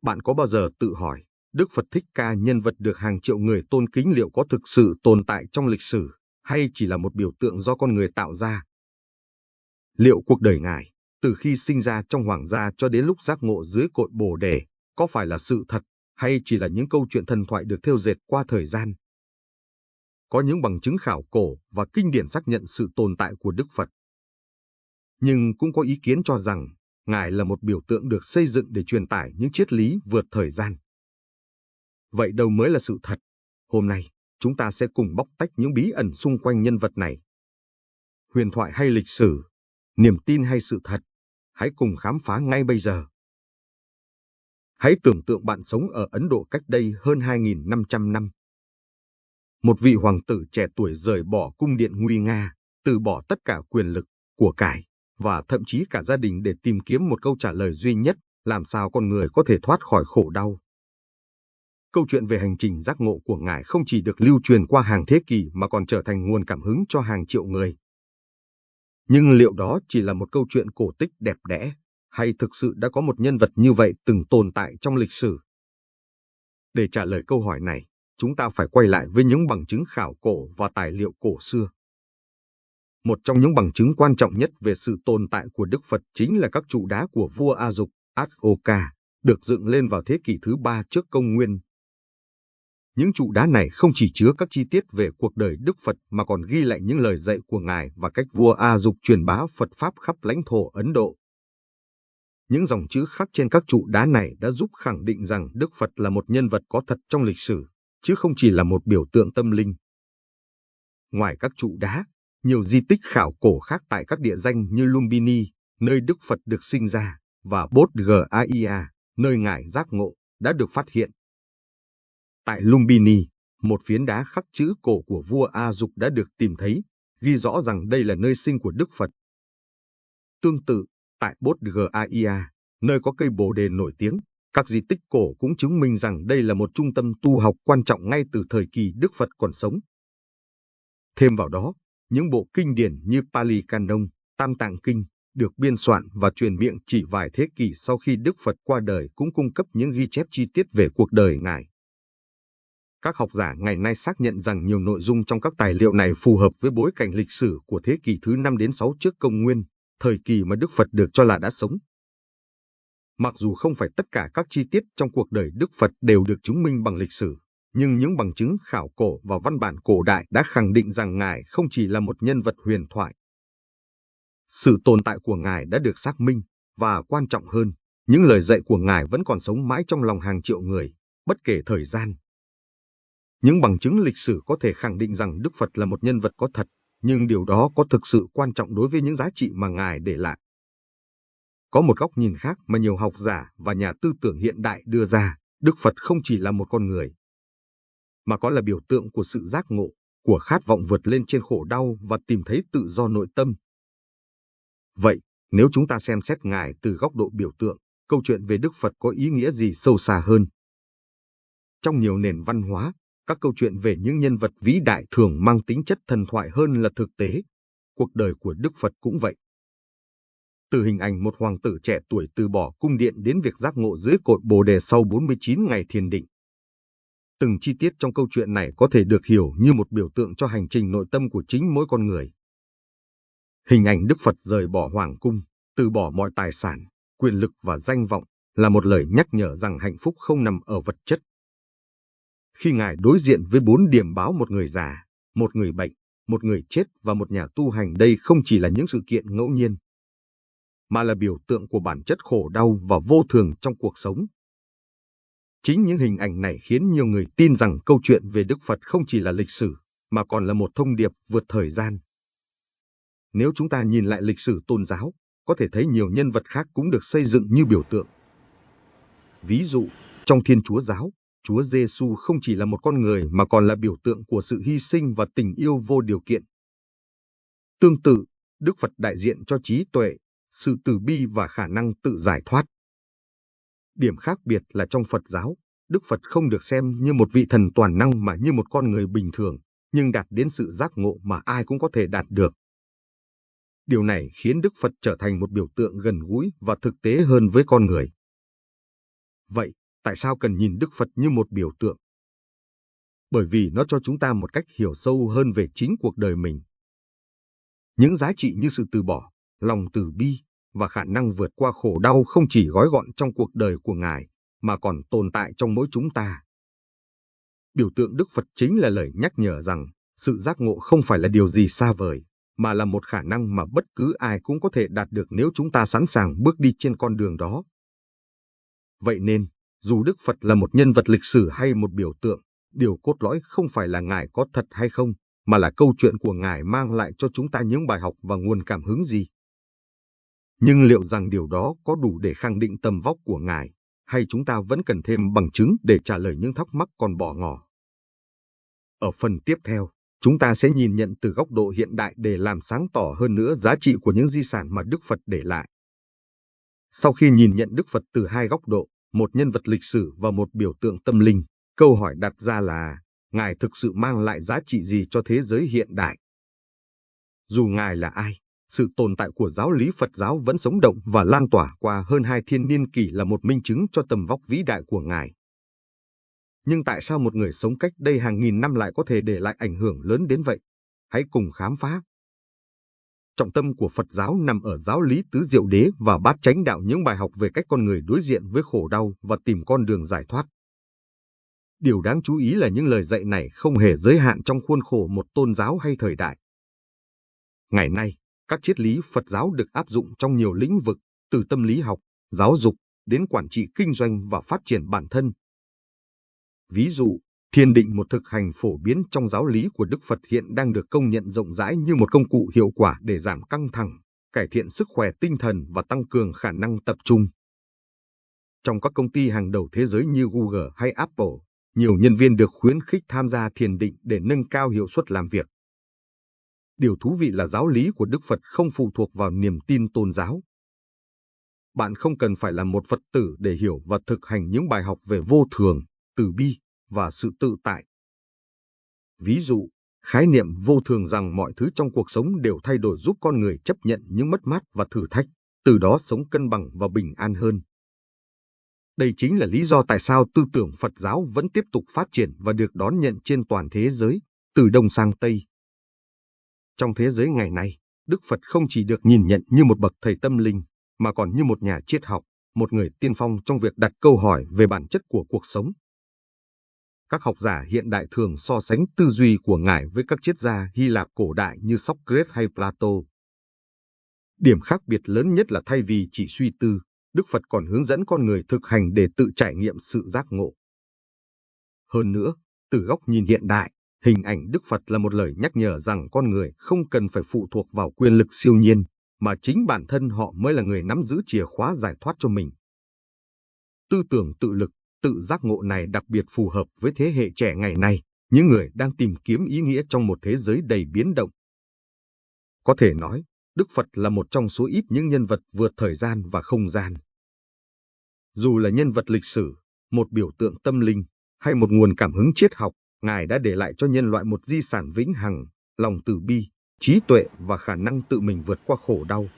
Bạn có bao giờ tự hỏi, Đức Phật Thích Ca, nhân vật được hàng triệu người tôn kính, liệu có thực sự tồn tại trong lịch sử, hay chỉ là một biểu tượng do con người tạo ra? Liệu cuộc đời Ngài, từ khi sinh ra trong hoàng gia cho đến lúc giác ngộ dưới cội Bồ Đề, có phải là sự thật, hay chỉ là những câu chuyện thần thoại được thêu dệt qua thời gian? Có những bằng chứng khảo cổ và kinh điển xác nhận sự tồn tại của Đức Phật. Nhưng cũng có ý kiến cho rằng, Ngài là một biểu tượng được xây dựng để truyền tải những triết lý vượt thời gian. Vậy đâu mới là sự thật? Hôm nay, chúng ta sẽ cùng bóc tách những bí ẩn xung quanh nhân vật này. Huyền thoại hay lịch sử? Niềm tin hay sự thật? Hãy cùng khám phá ngay bây giờ. Hãy tưởng tượng bạn sống ở Ấn Độ cách đây hơn 2.500 năm. Một vị hoàng tử trẻ tuổi rời bỏ cung điện nguy nga, từ bỏ tất cả quyền lực, của cải, và thậm chí cả gia đình để tìm kiếm một câu trả lời duy nhất, làm sao con người có thể thoát khỏi khổ đau. Câu chuyện về hành trình giác ngộ của Ngài không chỉ được lưu truyền qua hàng thế kỷ mà còn trở thành nguồn cảm hứng cho hàng triệu người. Nhưng liệu đó chỉ là một câu chuyện cổ tích đẹp đẽ, hay thực sự đã có một nhân vật như vậy từng tồn tại trong lịch sử? Để trả lời câu hỏi này, chúng ta phải quay lại với những bằng chứng khảo cổ và tài liệu cổ xưa. Một trong những bằng chứng quan trọng nhất về sự tồn tại của Đức Phật chính là các trụ đá của vua A Dục, Ashoka, được dựng lên vào thế kỷ thứ 3 trước công nguyên. Những trụ đá này không chỉ chứa các chi tiết về cuộc đời Đức Phật mà còn ghi lại những lời dạy của Ngài và cách vua A Dục truyền bá Phật Pháp khắp lãnh thổ Ấn Độ. Những dòng chữ khắc trên các trụ đá này đã giúp khẳng định rằng Đức Phật là một nhân vật có thật trong lịch sử, chứ không chỉ là một biểu tượng tâm linh. Ngoài các trụ đá, nhiều di tích khảo cổ khác tại các địa danh như Lumbini, nơi Đức Phật được sinh ra, và Bodh Gaya, nơi Ngài giác ngộ, đã được phát hiện. Tại Lumbini, một phiến đá khắc chữ cổ của vua A Dục đã được tìm thấy, ghi rõ rằng đây là nơi sinh của Đức Phật. Tương tự, tại Bodh Gaya, nơi có cây Bồ Đề nổi tiếng, các di tích cổ cũng chứng minh rằng đây là một trung tâm tu học quan trọng ngay từ thời kỳ Đức Phật còn sống. Thêm vào đó, những bộ kinh điển như Pali Canon, Tam Tạng Kinh, được biên soạn và truyền miệng chỉ vài thế kỷ sau khi Đức Phật qua đời cũng cung cấp những ghi chép chi tiết về cuộc đời Ngài. Các học giả ngày nay xác nhận rằng nhiều nội dung trong các tài liệu này phù hợp với bối cảnh lịch sử của thế kỷ thứ 5 đến 6 trước công nguyên, thời kỳ mà Đức Phật được cho là đã sống. Mặc dù không phải tất cả các chi tiết trong cuộc đời Đức Phật đều được chứng minh bằng lịch sử, nhưng những bằng chứng khảo cổ và văn bản cổ đại đã khẳng định rằng Ngài không chỉ là một nhân vật huyền thoại. Sự tồn tại của Ngài đã được xác minh, và quan trọng hơn, những lời dạy của Ngài vẫn còn sống mãi trong lòng hàng triệu người, bất kể thời gian. Những bằng chứng lịch sử có thể khẳng định rằng Đức Phật là một nhân vật có thật, nhưng điều đó có thực sự quan trọng đối với những giá trị mà Ngài để lại. Có một góc nhìn khác mà nhiều học giả và nhà tư tưởng hiện đại đưa ra, Đức Phật không chỉ là một con người, mà có là biểu tượng của sự giác ngộ, của khát vọng vượt lên trên khổ đau và tìm thấy tự do nội tâm. Vậy, nếu chúng ta xem xét Ngài từ góc độ biểu tượng, câu chuyện về Đức Phật có ý nghĩa gì sâu xa hơn? Trong nhiều nền văn hóa, các câu chuyện về những nhân vật vĩ đại thường mang tính chất thần thoại hơn là thực tế. Cuộc đời của Đức Phật cũng vậy. Từ hình ảnh một hoàng tử trẻ tuổi từ bỏ cung điện đến việc giác ngộ dưới cội Bồ Đề sau 49 ngày thiền định. Từng chi tiết trong câu chuyện này có thể được hiểu như một biểu tượng cho hành trình nội tâm của chính mỗi con người. Hình ảnh Đức Phật rời bỏ hoàng cung, từ bỏ mọi tài sản, quyền lực và danh vọng, là một lời nhắc nhở rằng hạnh phúc không nằm ở vật chất. Khi Ngài đối diện với 4 điểm báo, một người già, một người bệnh, một người chết và một nhà tu hành, đây không chỉ là những sự kiện ngẫu nhiên, mà là biểu tượng của bản chất khổ đau và vô thường trong cuộc sống. Chính những hình ảnh này khiến nhiều người tin rằng câu chuyện về Đức Phật không chỉ là lịch sử, mà còn là một thông điệp vượt thời gian. Nếu chúng ta nhìn lại lịch sử tôn giáo, có thể thấy nhiều nhân vật khác cũng được xây dựng như biểu tượng. Ví dụ, trong Thiên Chúa giáo, Chúa Giêsu không chỉ là một con người mà còn là biểu tượng của sự hy sinh và tình yêu vô điều kiện. Tương tự, Đức Phật đại diện cho trí tuệ, sự từ bi và khả năng tự giải thoát. Điểm khác biệt là trong Phật giáo, Đức Phật không được xem như một vị thần toàn năng mà như một con người bình thường, nhưng đạt đến sự giác ngộ mà ai cũng có thể đạt được. Điều này khiến Đức Phật trở thành một biểu tượng gần gũi và thực tế hơn với con người. Vậy, Tại sao cần nhìn Đức Phật như một biểu tượng? Bởi vì nó cho chúng ta một cách hiểu sâu hơn về chính cuộc đời mình. Những giá trị như sự từ bỏ, lòng từ bi và khả năng vượt qua khổ đau không chỉ gói gọn trong cuộc đời của Ngài, mà còn tồn tại trong mỗi chúng ta. Biểu tượng Đức Phật chính là lời nhắc nhở rằng sự giác ngộ không phải là điều gì xa vời, mà là một khả năng mà bất cứ ai cũng có thể đạt được nếu chúng ta sẵn sàng bước đi trên con đường đó. Vậy nên, dù Đức Phật là một nhân vật lịch sử hay một biểu tượng, điều cốt lõi không phải là Ngài có thật hay không, mà là câu chuyện của Ngài mang lại cho chúng ta những bài học và nguồn cảm hứng gì. Nhưng liệu rằng điều đó có đủ để khẳng định tầm vóc của Ngài, hay chúng ta vẫn cần thêm bằng chứng để trả lời những thắc mắc còn bỏ ngỏ? Ở phần tiếp theo, chúng ta sẽ nhìn nhận từ góc độ hiện đại để làm sáng tỏ hơn nữa giá trị của những di sản mà Đức Phật để lại. Sau khi nhìn nhận Đức Phật từ hai góc độ, một nhân vật lịch sử và một biểu tượng tâm linh, câu hỏi đặt ra là Ngài thực sự mang lại giá trị gì cho thế giới hiện đại? Dù Ngài là ai, sự tồn tại của giáo lý Phật giáo vẫn sống động và lan tỏa qua hơn 2 thiên niên kỷ là một minh chứng cho tầm vóc vĩ đại của Ngài. Nhưng tại sao một người sống cách đây hàng nghìn năm lại có thể để lại ảnh hưởng lớn đến vậy? Hãy cùng khám phá. Trọng tâm của Phật giáo nằm ở giáo lý tứ diệu đế và bát chánh đạo, những bài học về cách con người đối diện với khổ đau và tìm con đường giải thoát. Điều đáng chú ý là những lời dạy này không hề giới hạn trong khuôn khổ một tôn giáo hay thời đại. Ngày nay, các triết lý Phật giáo được áp dụng trong nhiều lĩnh vực, từ tâm lý học, giáo dục, đến quản trị kinh doanh và phát triển bản thân. Ví dụ, thiền định, một thực hành phổ biến trong giáo lý của Đức Phật, hiện đang được công nhận rộng rãi như một công cụ hiệu quả để giảm căng thẳng, cải thiện sức khỏe tinh thần và tăng cường khả năng tập trung. Trong các công ty hàng đầu thế giới như Google hay Apple, nhiều nhân viên được khuyến khích tham gia thiền định để nâng cao hiệu suất làm việc. Điều thú vị là giáo lý của Đức Phật không phụ thuộc vào niềm tin tôn giáo. Bạn không cần phải là một Phật tử để hiểu và thực hành những bài học về vô thường, từ bi và sự tự tại. Ví dụ, khái niệm vô thường rằng mọi thứ trong cuộc sống đều thay đổi giúp con người chấp nhận những mất mát và thử thách, từ đó sống cân bằng và bình an hơn. Đây chính là lý do tại sao tư tưởng Phật giáo vẫn tiếp tục phát triển và được đón nhận trên toàn thế giới, từ Đông sang Tây. Trong thế giới ngày nay, Đức Phật không chỉ được nhìn nhận như một bậc thầy tâm linh, mà còn như một nhà triết học, một người tiên phong trong việc đặt câu hỏi về bản chất của cuộc sống. Các học giả hiện đại thường so sánh tư duy của Ngài với các triết gia Hy Lạp cổ đại như Socrates hay Plato. Điểm khác biệt lớn nhất là thay vì chỉ suy tư, Đức Phật còn hướng dẫn con người thực hành để tự trải nghiệm sự giác ngộ. Hơn nữa, từ góc nhìn hiện đại, hình ảnh Đức Phật là một lời nhắc nhở rằng con người không cần phải phụ thuộc vào quyền lực siêu nhiên, mà chính bản thân họ mới là người nắm giữ chìa khóa giải thoát cho mình. Tư tưởng tự lực, tự giác ngộ này đặc biệt phù hợp với thế hệ trẻ ngày nay, những người đang tìm kiếm ý nghĩa trong một thế giới đầy biến động. Có thể nói, Đức Phật là một trong số ít những nhân vật vượt thời gian và không gian. Dù là nhân vật lịch sử, một biểu tượng tâm linh, hay một nguồn cảm hứng triết học, Ngài đã để lại cho nhân loại một di sản vĩnh hằng, lòng từ bi, trí tuệ và khả năng tự mình vượt qua khổ đau.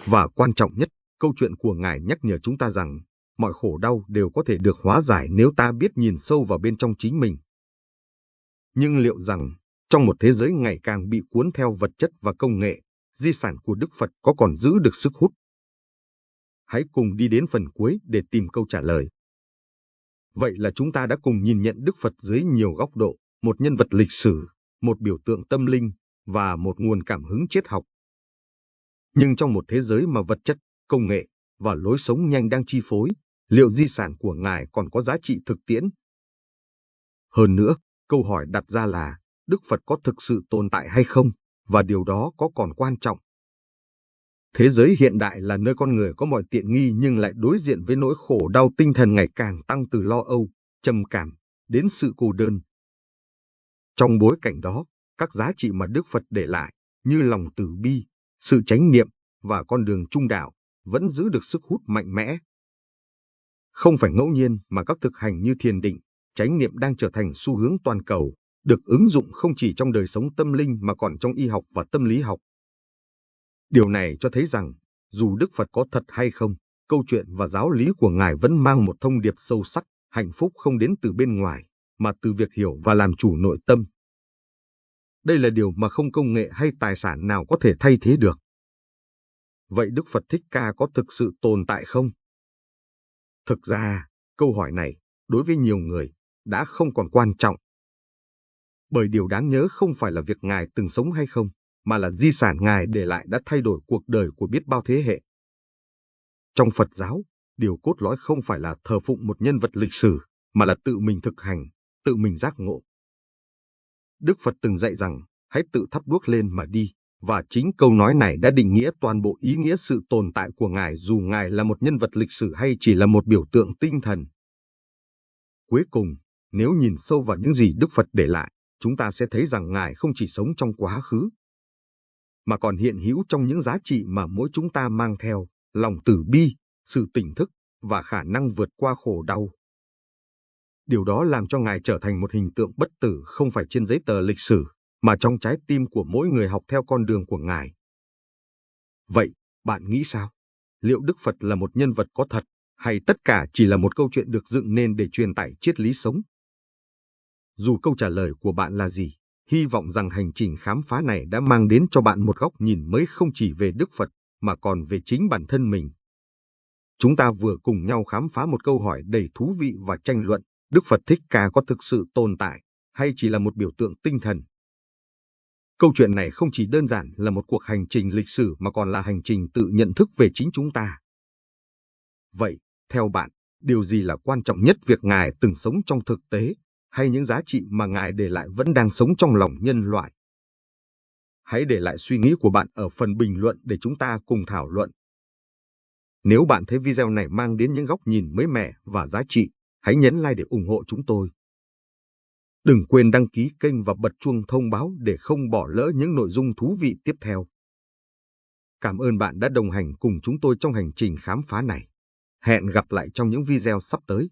Và quan trọng nhất, câu chuyện của Ngài nhắc nhở chúng ta rằng mọi khổ đau đều có thể được hóa giải nếu ta biết nhìn sâu vào bên trong chính mình. Nhưng liệu rằng, trong một thế giới ngày càng bị cuốn theo vật chất và công nghệ, di sản của Đức Phật có còn giữ được sức hút? Hãy cùng đi đến phần cuối để tìm câu trả lời. Vậy là chúng ta đã cùng nhìn nhận Đức Phật dưới nhiều góc độ, một nhân vật lịch sử, một biểu tượng tâm linh và một nguồn cảm hứng triết học. Nhưng trong một thế giới mà vật chất, công nghệ và lối sống nhanh đang chi phối, liệu di sản của Ngài còn có giá trị thực tiễn? Hơn nữa, câu hỏi đặt ra là Đức Phật có thực sự tồn tại hay không, và điều đó có còn quan trọng? Thế giới hiện đại là nơi con người có mọi tiện nghi nhưng lại đối diện với nỗi khổ đau tinh thần ngày càng tăng, từ lo âu, trầm cảm đến sự cô đơn. Trong bối cảnh đó, các giá trị mà Đức Phật để lại như lòng từ bi, sự chánh niệm và con đường trung đạo vẫn giữ được sức hút mạnh mẽ. Không phải ngẫu nhiên mà các thực hành như thiền định, chánh niệm đang trở thành xu hướng toàn cầu, được ứng dụng không chỉ trong đời sống tâm linh mà còn trong y học và tâm lý học. Điều này cho thấy rằng, dù Đức Phật có thật hay không, câu chuyện và giáo lý của Ngài vẫn mang một thông điệp sâu sắc, hạnh phúc không đến từ bên ngoài, mà từ việc hiểu và làm chủ nội tâm. Đây là điều mà không công nghệ hay tài sản nào có thể thay thế được. Vậy Đức Phật Thích Ca có thực sự tồn tại không? Thực ra, câu hỏi này, đối với nhiều người, đã không còn quan trọng. Bởi điều đáng nhớ không phải là việc Ngài từng sống hay không, mà là di sản Ngài để lại đã thay đổi cuộc đời của biết bao thế hệ. Trong Phật giáo, điều cốt lõi không phải là thờ phụng một nhân vật lịch sử, mà là tự mình thực hành, tự mình giác ngộ. Đức Phật từng dạy rằng, hãy tự thắp đuốc lên mà đi, và chính câu nói này đã định nghĩa toàn bộ ý nghĩa sự tồn tại của Ngài dù Ngài là một nhân vật lịch sử hay chỉ là một biểu tượng tinh thần. Cuối cùng, nếu nhìn sâu vào những gì Đức Phật để lại, chúng ta sẽ thấy rằng Ngài không chỉ sống trong quá khứ, mà còn hiện hữu trong những giá trị mà mỗi chúng ta mang theo, lòng từ bi, sự tỉnh thức và khả năng vượt qua khổ đau. Điều đó làm cho Ngài trở thành một hình tượng bất tử không phải trên giấy tờ lịch sử, mà trong trái tim của mỗi người học theo con đường của Ngài. Vậy, bạn nghĩ sao? Liệu Đức Phật là một nhân vật có thật, hay tất cả chỉ là một câu chuyện được dựng nên để truyền tải triết lý sống? Dù câu trả lời của bạn là gì, hy vọng rằng hành trình khám phá này đã mang đến cho bạn một góc nhìn mới không chỉ về Đức Phật, mà còn về chính bản thân mình. Chúng ta vừa cùng nhau khám phá một câu hỏi đầy thú vị và tranh luận, Đức Phật Thích Ca có thực sự tồn tại, hay chỉ là một biểu tượng tinh thần? Câu chuyện này không chỉ đơn giản là một cuộc hành trình lịch sử mà còn là hành trình tự nhận thức về chính chúng ta. Vậy, theo bạn, điều gì là quan trọng nhất, việc Ngài từng sống trong thực tế, hay những giá trị mà Ngài để lại vẫn đang sống trong lòng nhân loại? Hãy để lại suy nghĩ của bạn ở phần bình luận để chúng ta cùng thảo luận. Nếu bạn thấy video này mang đến những góc nhìn mới mẻ và giá trị, hãy nhấn like để ủng hộ chúng tôi. Đừng quên đăng ký kênh và bật chuông thông báo để không bỏ lỡ những nội dung thú vị tiếp theo. Cảm ơn bạn đã đồng hành cùng chúng tôi trong hành trình khám phá này. Hẹn gặp lại trong những video sắp tới.